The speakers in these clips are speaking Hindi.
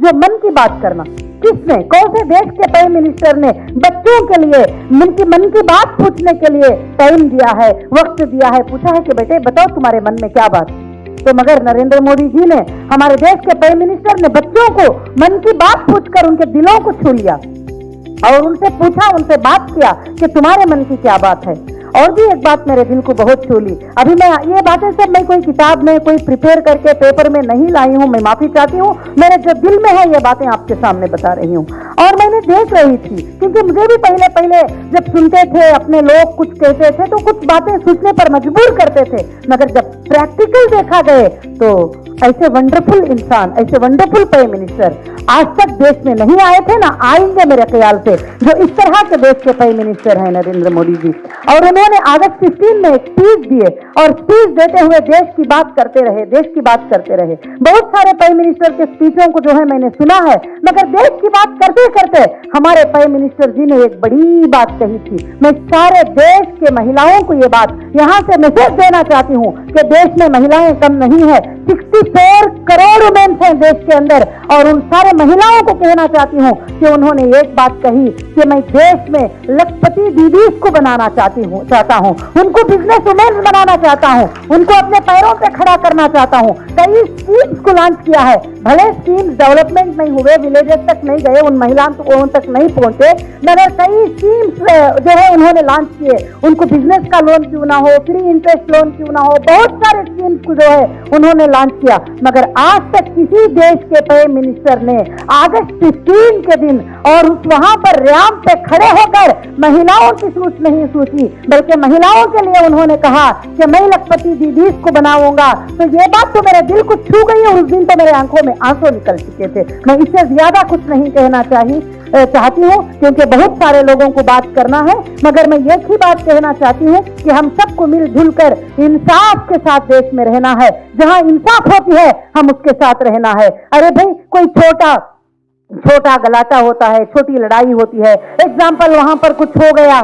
जो मन की बात करना, किसने, कौन से देश के प्राइम मिनिस्टर ने बच्चों के लिए मन की बात पूछने के लिए टाइम दिया है, वक्त दिया है, पूछा है कि बेटे बताओ तुम्हारे मन में क्या बात। तो मगर नरेंद्र मोदी जी ने, हमारे देश के प्राइम मिनिस्टर ने बच्चों को मन की बात पूछकर उनके दिलों को छू लिया और उनसे पूछा, उनसे बात किया कि तुम्हारे मन की क्या बात है। और भी एक बात मेरे दिल को बहुत छू ली। अभी मैं ये बातें सब मैं कोई किताब में कोई प्रिपेयर करके पेपर में नहीं लाई हूँ, मैं माफी चाहती हूँ। मेरे जो दिल में है ये बातें आपके सामने बता रही हूँ। और मैंने देख रही थी, क्योंकि मुझे भी पहले पहले जब सुनते थे अपने लोग कुछ कहते थे तो कुछ बातें सोचने पर मजबूर करते थे, मगर जब प्रैक्टिकल देखा गए तो ऐसे वंडरफुल इंसान, ऐसे वंडरफुल प्राइम मिनिस्टर आज तक देश में नहीं आए थे, ना आएंगे मेरे ख्याल से, जो इस तरह के देश के प्राइम मिनिस्टर हैं नरेंद्र मोदी जी। और उन्होंने अगस्त 15 में एक स्पीच दिए और स्पीच देते हुए देश की बात करते रहे, देश की बात करते रहे। बहुत सारे प्राइम मिनिस्टर के स्पीचों को जो है मैंने सुना है, मगर देश की बात करते करते हमारे प्राइम मिनिस्टर जी ने एक बड़ी बात कही थी। मैं सारे देश के महिलाओं को ये बात यहां से मैसेज देना चाहती हूं कि देश में महिलाएं कम नहीं है, 64 करोड़ वुमेन हैं देश के अंदर। और उन सारे महिलाओं को कहना चाहती हूँ कि उन्होंने एक बात कही कि मैं देश में लखपति दीदीज को बनाना चाहता हूँ, उनको बिजनेस वुमेन बनाना चाहता हूँ, उनको अपने पैरों पे खड़ा करना चाहता हूँ। कई स्कीम्स को लॉन्च किया है, भले स्कीम्स डेवलपमेंट नहीं हुए, विलेजेस तक नहीं गए, उन महिलाओं तक नहीं पहुंचे, मगर कई स्कीम्स जो है उन्होंने लॉन्च किए। उनको बिजनेस का लोन क्यों ना हो, फ्री इंटरेस्ट लोन क्यों ना हो, बहुत सारे स्कीम्स को जो है उन्होंने लॉन्च किया। मगर आज तक किसी देश के प्राइम मिनिस्टर ने अगस्त 15 के दिन और वहां पर रैंप पे खड़े होकर महिलाओं की सोच नहीं सोची, बल्कि महिलाओं के लिए उन्होंने कहा कि मैं लखपति दीदीज को बनाऊंगा। तो ये बात तो मेरे दिल को छू गई है। उस दिन तो मेरे आंखों में आंसू निकल चुके थे। मैं इससे ज्यादा कुछ नहीं कहना चाहती हूँ, क्योंकि बहुत सारे लोगों को बात करना है, मगर मैं एक ही बात कहना चाहती हूँ कि हम सबको मिलजुल कर इंसाफ के साथ देश में रहना है। जहां इंसाफ होती है हम उसके साथ रहना है। अरे भाई, कोई छोटा गलाटा होता है, छोटी लड़ाई होती है, एग्जाम्पल वहां पर कुछ हो गया,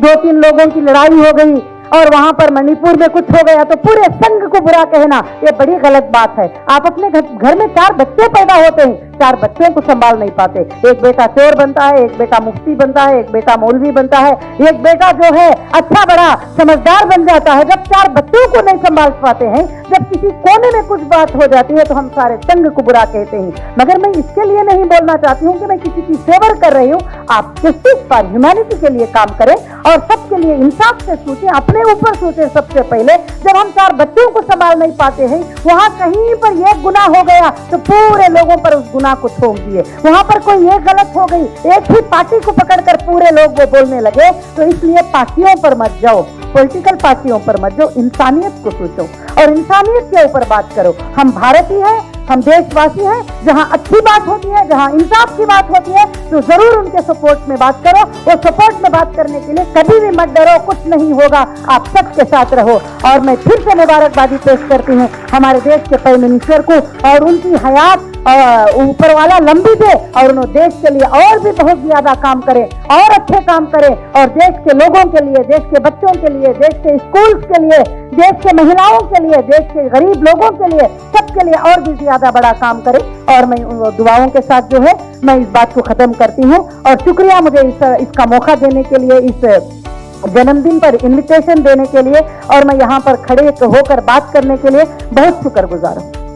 2-3 लोगों की लड़ाई हो गई और वहां पर मणिपुर में कुछ हो गया तो पूरे संघ को बुरा कहना ये बड़ी गलत बात है। आप अपने घर में 4 बच्चे पैदा होते हैं, 4 बच्चों को संभाल नहीं पाते। एक बेटा चोर बनता है, एक बेटा मुफ्ती बनता है, एक बेटा मौलवी बनता है, एक बेटा जो है अच्छा बड़ा समझदार बन जाता है। जब 4 बच्चों को नहीं संभाल पाते हैं, जब किसी कोने में कुछ बात हो जाती है तो हम सारे संघ को बुरा कहते हैं। मगर मैं इसके लिए नहीं बोलना चाहती हूँ कि मैं किसी की फेवर कर रही हूँ। आप जस्टिस फॉर ह्यूमैनिटी के लिए काम करें और सबके लिए इंसाफ से सोचें, अपने ऊपर सोचें। सबसे पहले जब हम 4 बच्चों को संभाल नहीं पाते हैं, वहां कहीं पर एक गुनाह हो गया तो पूरे लोगों पर उस गुनाह को थोप दिए। वहां पर कोई एक गलत हो गई, एक ही पार्टी को पकड़कर पूरे लोग वो बोलने लगे। तो इसलिए पार्टियों पर मत जाओ, पॉलिटिकल पार्टियों पर मत जाओ, इंसानियत को सोचो और इंसानियत के ऊपर बात करो। हम भारतीय हैं, हम देशवासी हैं। जहां अच्छी बात होती है, जहां इंसाफ की बात होती है, तो जरूर उनके सपोर्ट में बात करो। और सपोर्ट में बात करने के लिए कभी भी मत डरो, कुछ नहीं होगा, आप सबके साथ रहो। और मैं फिर से मुबारकबादी पेश करती हूँ हमारे देश के प्राइम मिनिस्टर को, और उनकी हयात ऊपर वाला लंबी दे और उन्होंने देश के लिए और भी बहुत ज्यादा काम करें और अच्छे काम करें, और देश के लोगों के लिए, देश के बच्चों के लिए, देश के स्कूल्स के लिए, देश के महिलाओं के लिए, देश के गरीब लोगों के लिए, सबके लिए और भी ज्यादा बड़ा काम करें। और मैं दुआओं के साथ जो है मैं इस बात को खत्म करती हूँ। और शुक्रिया मुझे इसका मौका देने के लिए, इस जन्मदिन पर इन्विटेशन देने के लिए, और मैं यहाँ पर खड़े होकर बात करने के लिए बहुत शुक्रगुजार हूँ।